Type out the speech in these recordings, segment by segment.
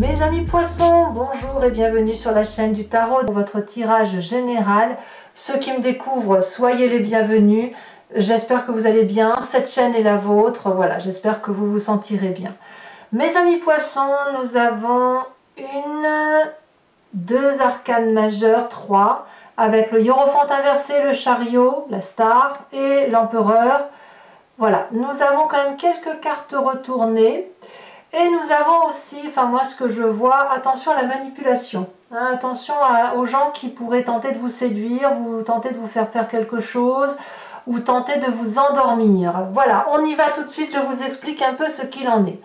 Mes amis poissons, bonjour et bienvenue sur la chaîne du tarot pour votre tirage général. Ceux qui me découvrent, soyez les bienvenus. J'espère que vous allez bien. Cette chaîne est la vôtre. Voilà, j'espère que vous vous sentirez bien. Mes amis poissons, nous avons deux arcanes majeures, 3, avec le hiérophante inversé, le chariot, la star et l'empereur. Voilà, nous avons quand même quelques cartes retournées. Et nous avons aussi, enfin moi ce que je vois, attention à la manipulation. Hein, attention aux gens qui pourraient tenter de vous séduire, tenter de vous faire faire quelque chose, ou tenter de vous endormir. Voilà, on y va tout de suite, je vous explique un peu ce qu'il en est.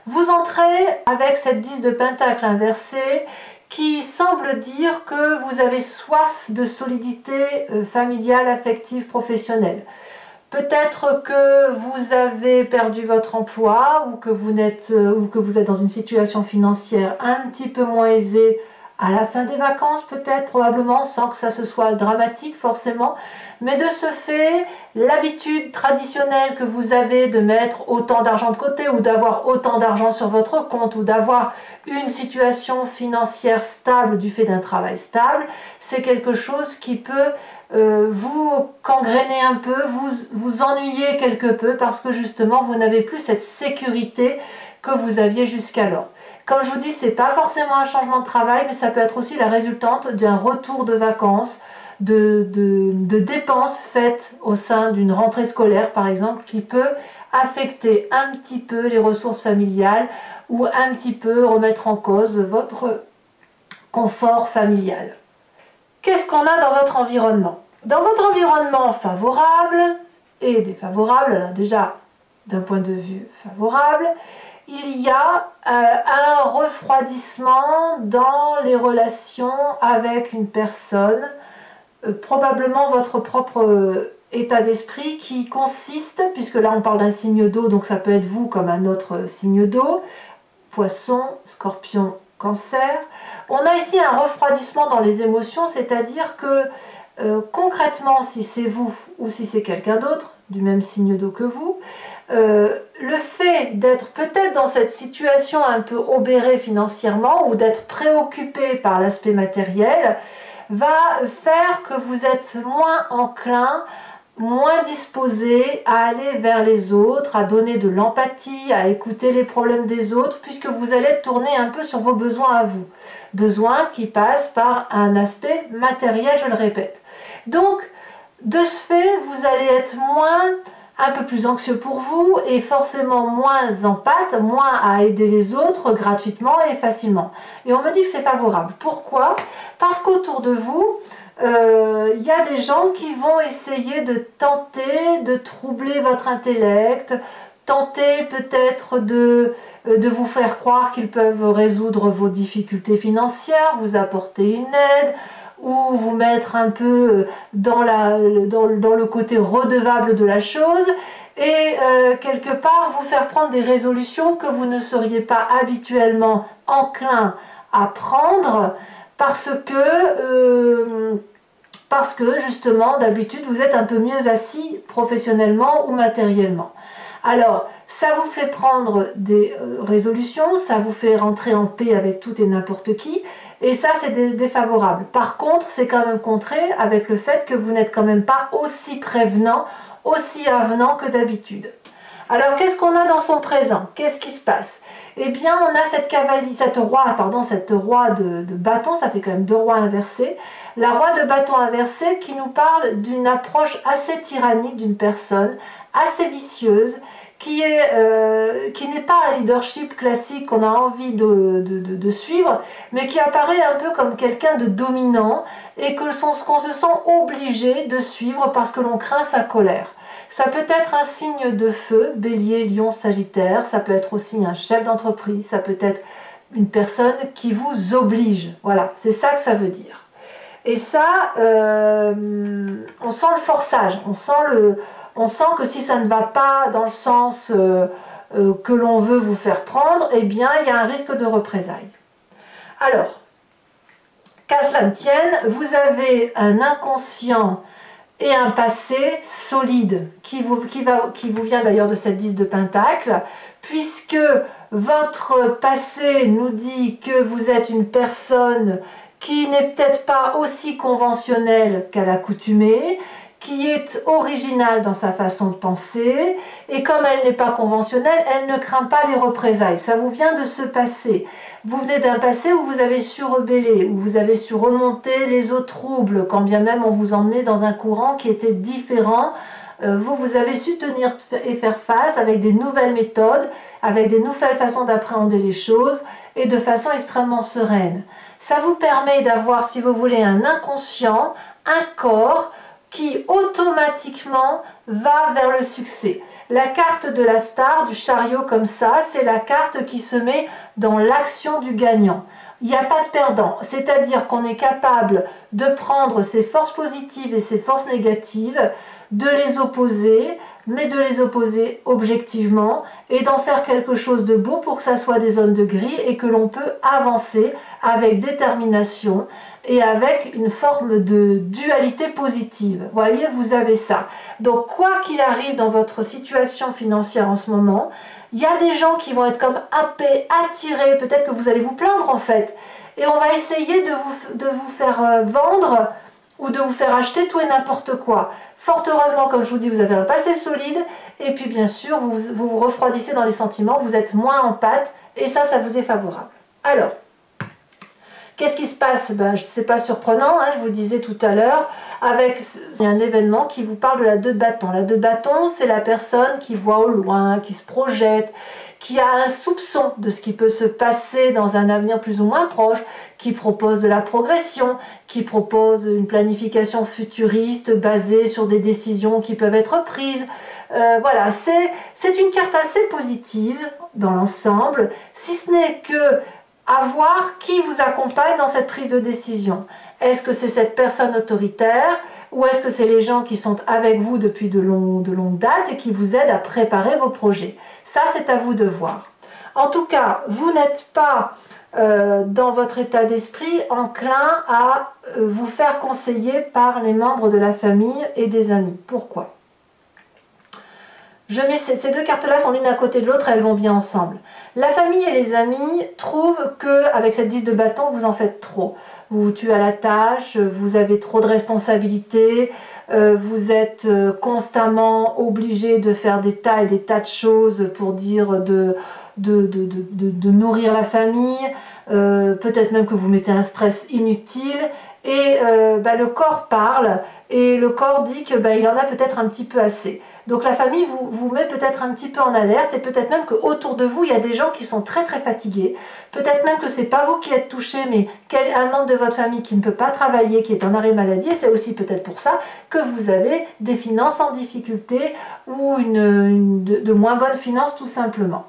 Vous entrez avec cette 10 de pentacle inversée qui semble dire que vous avez soif de solidité familiale, affective, professionnelle. Peut-être que vous avez perdu votre emploi ou que vous êtes dans une situation financière un petit peu moins aisée à la fin des vacances, peut-être, probablement, sans que ça se soit dramatique forcément. Mais de ce fait, l'habitude traditionnelle que vous avez de mettre autant d'argent de côté ou d'avoir autant d'argent sur votre compte ou d'avoir une situation financière stable du fait d'un travail stable, c'est quelque chose qui peut vous gangréner un peu, vous ennuyer quelque peu parce que justement vous n'avez plus cette sécurité que vous aviez jusqu'alors. Comme je vous dis, ce n'est pas forcément un changement de travail, mais ça peut être aussi la résultante d'un retour de vacances, de dépenses faites au sein d'une rentrée scolaire par exemple, qui peut affecter un petit peu les ressources familiales ou un petit peu remettre en cause votre confort familial. Qu'est-ce qu'on a dans votre environnement? Dans votre environnement favorable et défavorable, alors déjà d'un point de vue favorable, il y a un refroidissement dans les relations avec une personne, probablement votre propre état d'esprit qui consiste, puisque là on parle d'un signe d'eau, donc ça peut être vous comme un autre signe d'eau, poisson, scorpion, cancer. On a ici un refroidissement dans les émotions, c'est-à-dire que concrètement, si c'est vous ou si c'est quelqu'un d'autre du même signe d'eau que vous, le fait d'être peut-être dans cette situation un peu obérée financièrement ou d'être préoccupé par l'aspect matériel va faire que vous êtes moins enclin, moins disposé à aller vers les autres, à donner de l'empathie, à écouter les problèmes des autres, puisque vous allez tourner un peu sur vos besoins à vous. Besoins qui passent par un aspect matériel, je le répète. Donc, de ce fait, vous allez être un peu plus anxieux pour vous et forcément moins empathe, moins à aider les autres gratuitement et facilement. Et on me dit que c'est favorable. Pourquoi? Parce qu'autour de vous, il y a des gens qui vont essayer de tenter de troubler votre intellect, tenter peut-être de vous faire croire qu'ils peuvent résoudre vos difficultés financières, vous apporter une aide, ou vous mettre un peu dans le côté redevable de la chose, et quelque part vous faire prendre des résolutions que vous ne seriez pas habituellement enclin à prendre, parce que justement d'habitude vous êtes un peu mieux assis professionnellement ou matériellement. Alors ça vous fait prendre des résolutions, ça vous fait rentrer en paix avec tout et n'importe qui, et ça c'est défavorable. Par contre c'est quand même contré avec le fait que vous n'êtes quand même pas aussi prévenant, aussi avenant que d'habitude. Alors qu'est-ce qu'on a dans son présent? Qu'est-ce qui se passe? Eh bien on a cette roi de bâton, ça fait quand même deux rois inversés. La roi de bâton inversé qui nous parle d'une approche assez tyrannique d'une personne, assez vicieuse, qui n'est pas un leadership classique qu'on a envie de suivre, mais qui apparaît un peu comme quelqu'un de dominant et qu'on se sent obligé de suivre parce que l'on craint sa colère. Ça peut être un signe de feu, bélier, lion, sagittaire, ça peut être aussi un chef d'entreprise, ça peut être une personne qui vous oblige. Voilà, c'est ça que ça veut dire. Et ça, on sent le forçage, on sent que si ça ne va pas dans le sens que l'on veut vous faire prendre, eh bien il y a un risque de représailles. Alors, qu'à cela ne tienne, vous avez un inconscient et un passé solide qui vous vient d'ailleurs de cette 10 de pentacle, puisque votre passé nous dit que vous êtes une personne qui n'est peut-être pas aussi conventionnelle qu'à l'accoutumée, qui est originale dans sa façon de penser, et comme elle n'est pas conventionnelle, elle ne craint pas les représailles. Ça vous vient de ce passé. Vous venez d'un passé où vous avez su rebeller, où vous avez su remonter les eaux troubles, quand bien même on vous emmenait dans un courant qui était différent. Vous avez su tenir et faire face avec des nouvelles méthodes, avec des nouvelles façons d'appréhender les choses, et de façon extrêmement sereine. Ça vous permet d'avoir, si vous voulez, un inconscient, un corps, qui automatiquement va vers le succès. La carte de la star, du chariot comme ça, c'est la carte qui se met dans l'action du gagnant. Il n'y a pas de perdant, c'est-à-dire qu'on est capable de prendre ses forces positives et ses forces négatives, de les opposer, mais de les opposer objectivement et d'en faire quelque chose de beau pour que ça soit des zones de gris et que l'on peut avancer avec détermination et avec une forme de dualité positive. Vous voyez, vous avez ça. Donc, quoi qu'il arrive dans votre situation financière en ce moment, il y a des gens qui vont être comme happés, attirés, peut-être que vous allez vous plaindre en fait, et on va essayer de vous faire vendre ou de vous faire acheter tout et n'importe quoi. Fort heureusement, comme je vous dis, vous avez un passé solide, et puis bien sûr, vous refroidissez dans les sentiments, vous êtes moins en pâte, et ça vous est favorable. Alors, qu'est-ce qui se passe? C'est pas surprenant, hein, je vous le disais tout à l'heure, avec un événement qui vous parle de la 2 de bâton. La 2 de bâton, c'est la personne qui voit au loin, qui se projette, qui a un soupçon de ce qui peut se passer dans un avenir plus ou moins proche, qui propose de la progression, qui propose une planification futuriste basée sur des décisions qui peuvent être prises. Voilà, c'est une carte assez positive dans l'ensemble, si ce n'est que à voir qui vous accompagne dans cette prise de décision. Est-ce que c'est cette personne autoritaire ou est-ce que c'est les gens qui sont avec vous depuis de longues dates et qui vous aident à préparer vos projets? Ça, c'est à vous de voir. En tout cas, vous n'êtes pas dans votre état d'esprit enclin à vous faire conseiller par les membres de la famille et des amis. Pourquoi? Je mets ces 2 cartes-là sont l'une à côté de l'autre, elles vont bien ensemble. La famille et les amis trouvent qu'avec cette 10 de bâton, vous en faites trop. Vous vous tuez à la tâche, vous avez trop de responsabilités, vous êtes constamment obligé de faire des tas et des tas de choses pour dire de nourrir la famille, peut-être même que vous mettez un stress inutile, et le corps parle, et le corps dit que il en a peut-être un petit peu assez. Donc la famille vous met peut-être un petit peu en alerte, et peut-être même qu'autour de vous, il y a des gens qui sont très très fatigués. Peut-être même que ce n'est pas vous qui êtes touché, mais un membre de votre famille qui ne peut pas travailler, qui est en arrêt maladie, et c'est aussi peut-être pour ça que vous avez des finances en difficulté, ou de moins bonnes finances tout simplement.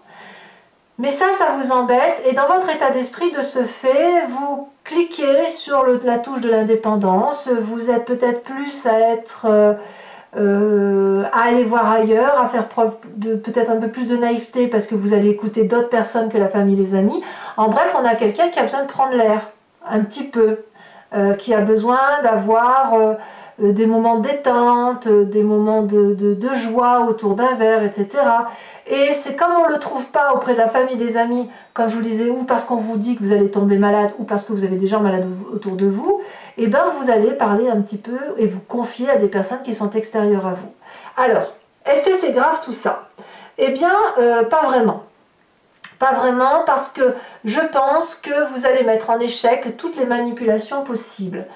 Mais ça vous embête, et dans votre état d'esprit, de ce fait, vous cliquez sur la touche de l'indépendance, vous êtes peut-être plus à être... à aller voir ailleurs, à faire preuve de peut-être un peu plus de naïveté parce que vous allez écouter d'autres personnes que la famille, les amis. En bref, on a quelqu'un qui a besoin de prendre l'air, un petit peu, qui a besoin d'avoir des moments de détente, des moments de joie autour d'un verre, etc. Et c'est comme on ne le trouve pas auprès de la famille, des amis, comme je vous le disais, ou parce qu'on vous dit que vous allez tomber malade, ou parce que vous avez des gens malades autour de vous, et bien vous allez parler un petit peu et vous confier à des personnes qui sont extérieures à vous. Alors, est-ce que c'est grave tout ça? Eh bien, pas vraiment. Pas vraiment, parce que je pense que vous allez mettre en échec toutes les manipulations possibles.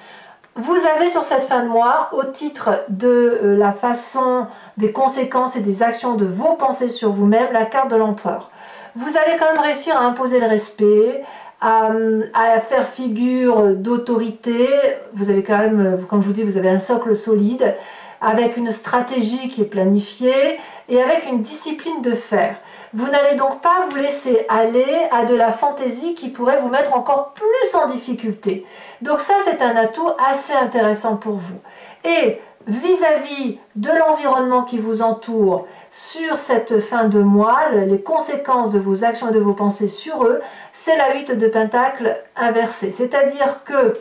Vous avez sur cette fin de mois, au titre de la façon, des conséquences et des actions de vos pensées sur vous-même, la carte de l'empereur. Vous allez quand même réussir à imposer le respect, à faire figure d'autorité. Vous avez quand même, comme je vous dis, vous avez un socle solide, avec une stratégie qui est planifiée et avec une discipline de fer. Vous n'allez donc pas vous laisser aller à de la fantaisie qui pourrait vous mettre encore plus en difficulté. Donc ça, c'est un atout assez intéressant pour vous. Et vis-à-vis de l'environnement qui vous entoure sur cette fin de mois, les conséquences de vos actions et de vos pensées sur eux, c'est la 8 de Pentacle inversée. C'est-à-dire que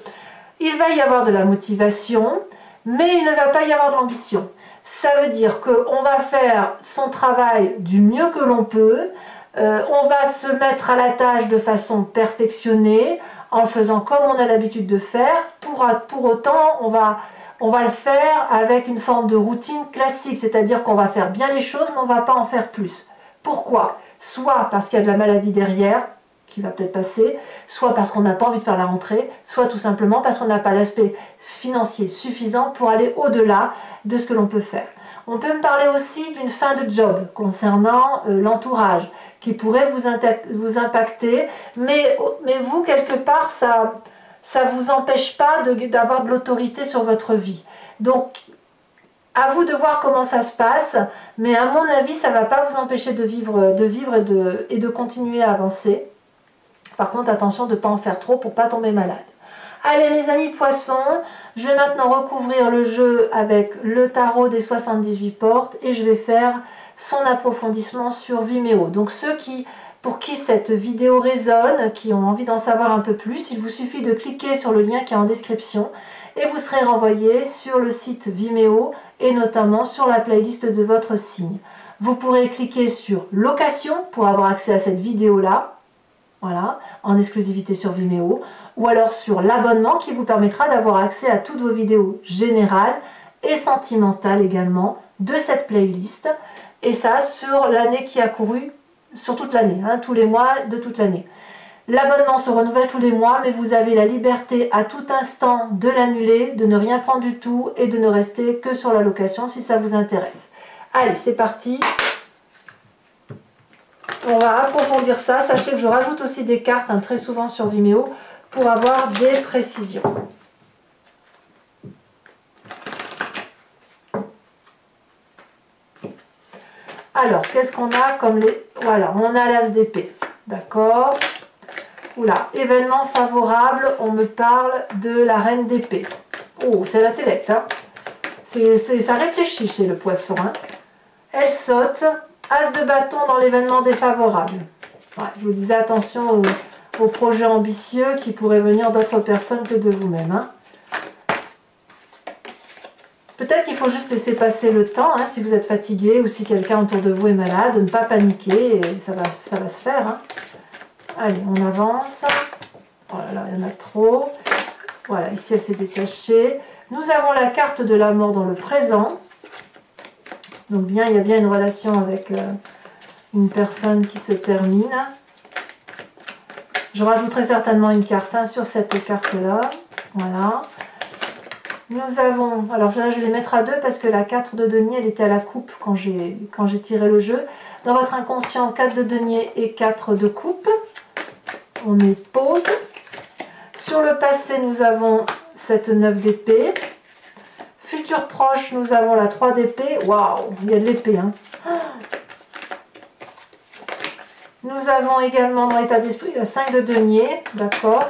il va y avoir de la motivation, mais il ne va pas y avoir de l'ambition. Ça veut dire qu'on va faire son travail du mieux que l'on peut, On va se mettre à la tâche de façon perfectionnée, en faisant comme on a l'habitude de faire. Pour autant, on va le faire avec une forme de routine classique, c'est-à-dire qu'on va faire bien les choses, mais on ne va pas en faire plus. Pourquoi? Soit parce qu'il y a de la maladie derrière, qui va peut-être passer, soit parce qu'on n'a pas envie de faire la rentrée, soit tout simplement parce qu'on n'a pas l'aspect financier suffisant pour aller au-delà de ce que l'on peut faire. On peut me parler aussi d'une fin de job concernant l'entourage qui pourrait vous impacter, mais vous, quelque part, ça ne vous empêche pas d'avoir de l'autorité sur votre vie. Donc, à vous de voir comment ça se passe, mais à mon avis, ça ne va pas vous empêcher de vivre et de continuer à avancer. Par contre, attention de ne pas en faire trop pour ne pas tomber malade. Allez mes amis poissons, je vais maintenant recouvrir le jeu avec le tarot des 78 portes et je vais faire son approfondissement sur Vimeo. Donc ceux pour qui cette vidéo résonne, qui ont envie d'en savoir un peu plus, il vous suffit de cliquer sur le lien qui est en description et vous serez renvoyé sur le site Vimeo et notamment sur la playlist de votre signe. Vous pourrez cliquer sur location pour avoir accès à cette vidéo-là. Voilà, en exclusivité sur Vimeo, ou alors sur l'abonnement qui vous permettra d'avoir accès à toutes vos vidéos générales et sentimentales également de cette playlist, et ça sur l'année qui a couru, sur toute l'année, hein, tous les mois de toute l'année. L'abonnement se renouvelle tous les mois, mais vous avez la liberté à tout instant de l'annuler, de ne rien prendre du tout et de ne rester que sur la location si ça vous intéresse. Allez, c'est parti! On va approfondir ça. Sachez que je rajoute aussi des cartes très souvent sur Vimeo pour avoir des précisions. Alors, qu'est-ce qu'on a comme les... Voilà, on a l'as d'épée. D'accord. Oula, événement favorable, on me parle de la reine d'épée. Oh, c'est l'intellect, hein. Ça réfléchit chez le poisson, hein. Elle saute... As de bâton dans l'événement défavorable. Ouais, je vous disais attention aux projets ambitieux qui pourraient venir d'autres personnes que de vous-même. Hein. Peut-être qu'il faut juste laisser passer le temps, hein, si vous êtes fatigué ou si quelqu'un autour de vous est malade, de ne pas paniquer, et ça va se faire. Hein. Allez, on avance. Oh là là, il y en a trop. Voilà, ici elle s'est détachée. Nous avons la carte de la mort dans le présent. Donc il y a bien une relation avec une personne qui se termine. Je rajouterai certainement une carte sur cette carte-là. Voilà. Nous avons, alors là je vais les mettre à 2 parce que la 4 de denier, elle était à la coupe quand j'ai tiré le jeu. Dans votre inconscient, 4 de denier et 4 de coupe. On met pause. Sur le passé, nous avons cette 9 d'épée. Futur proche, nous avons la 3 d'épée. Waouh, il y a de l'épée. Hein. Nous avons également dans l'état d'esprit la 5 de denier. D'accord.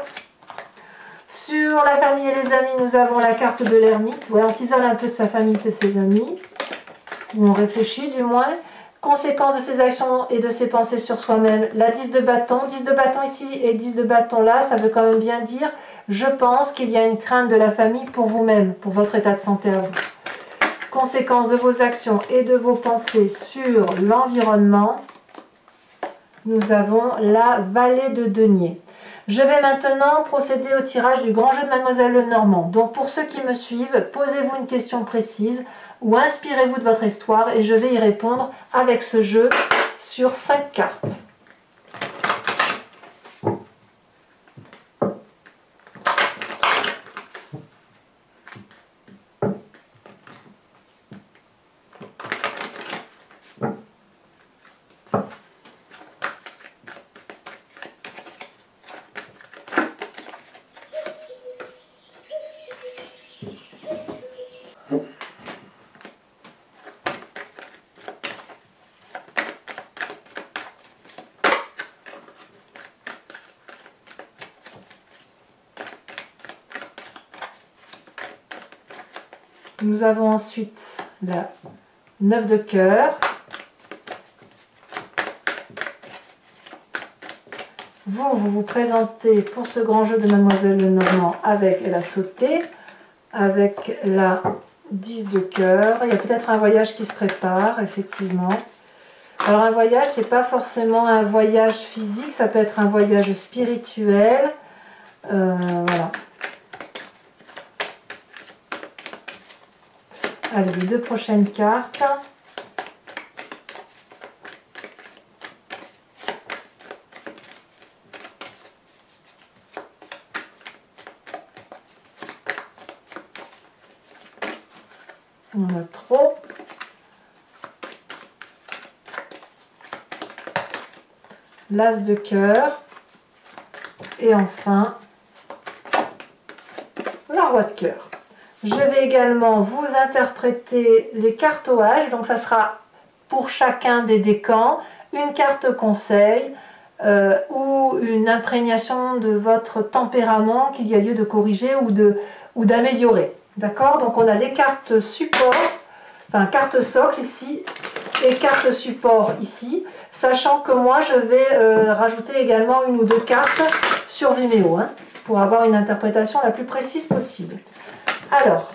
Sur la famille et les amis, nous avons la carte de l'ermite. Ouais, on s'isole un peu de sa famille et de ses amis. Ou on réfléchit du moins. Conséquence de ses actions et de ses pensées sur soi-même. La 10 de bâton. 10 de bâton ici et 10 de bâton là, ça veut quand même bien dire... Je pense qu'il y a une crainte de la famille pour vous-même, pour votre état de santé à vous. Conséquence de vos actions et de vos pensées sur l'environnement, nous avons la vallée de denier. Je vais maintenant procéder au tirage du grand jeu de Mademoiselle Lenormand. Donc pour ceux qui me suivent, posez-vous une question précise ou inspirez-vous de votre histoire et je vais y répondre avec ce jeu sur 5 cartes. Nous avons ensuite la 9 de cœur. Vous vous présentez pour ce grand jeu de Mademoiselle Lenormand avec la sautée, avec la 10 de cœur. Il y a peut-être un voyage qui se prépare, effectivement. Alors un voyage, c'est pas forcément un voyage physique, ça peut être un voyage spirituel. Voilà. Allez, les deux prochaines cartes. On a trop. L'as de cœur. Et enfin, la roi de cœur. Je vais également vous interpréter les cartes OH. Donc ça sera pour chacun des décans une carte conseil ou une imprégnation de votre tempérament qu'il y a lieu de corriger ou d'améliorer. D'accord? Donc on a les cartes support, enfin carte socle ici et carte support ici, sachant que moi je vais rajouter également une ou deux cartes sur Vimeo hein, pour avoir une interprétation la plus précise possible. Alors,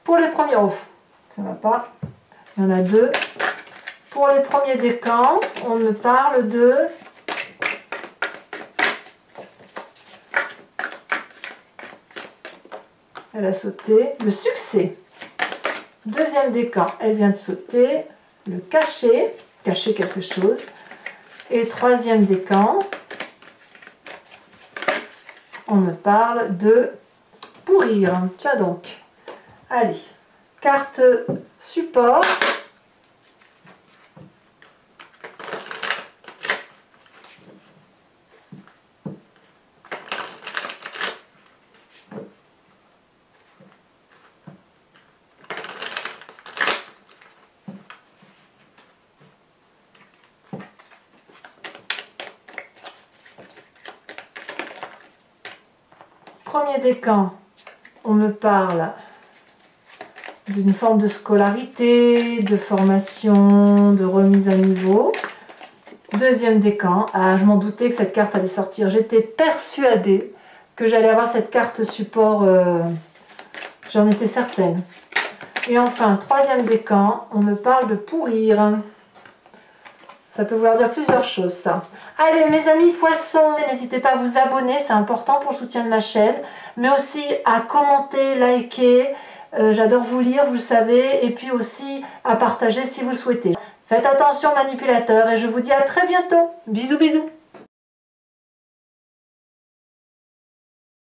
pour les premiers, oh, ça va pas, il y en a deux. Pour les premiers décans, on me parle de elle a sauté, le succès. Deuxième décan, elle vient de sauter, le cacher, cacher quelque chose. Et troisième décan, on me parle de pourrir. Tiens donc. Allez, carte support. Premier décan, on me parle d'une forme de scolarité, de formation, de remise à niveau. Deuxième décan, ah, je m'en doutais que cette carte allait sortir. J'étais persuadée que j'allais avoir cette carte support, j'en étais certaine. Et enfin, troisième décan, on me parle de pourrir. Ça peut vouloir dire plusieurs choses, ça. Allez, mes amis poissons, n'hésitez pas à vous abonner, c'est important pour le soutien de ma chaîne, mais aussi à commenter, liker, j'adore vous lire, vous le savez, et puis aussi à partager si vous le souhaitez. Faites attention manipulateurs, et je vous dis à très bientôt. Bisous, bisous.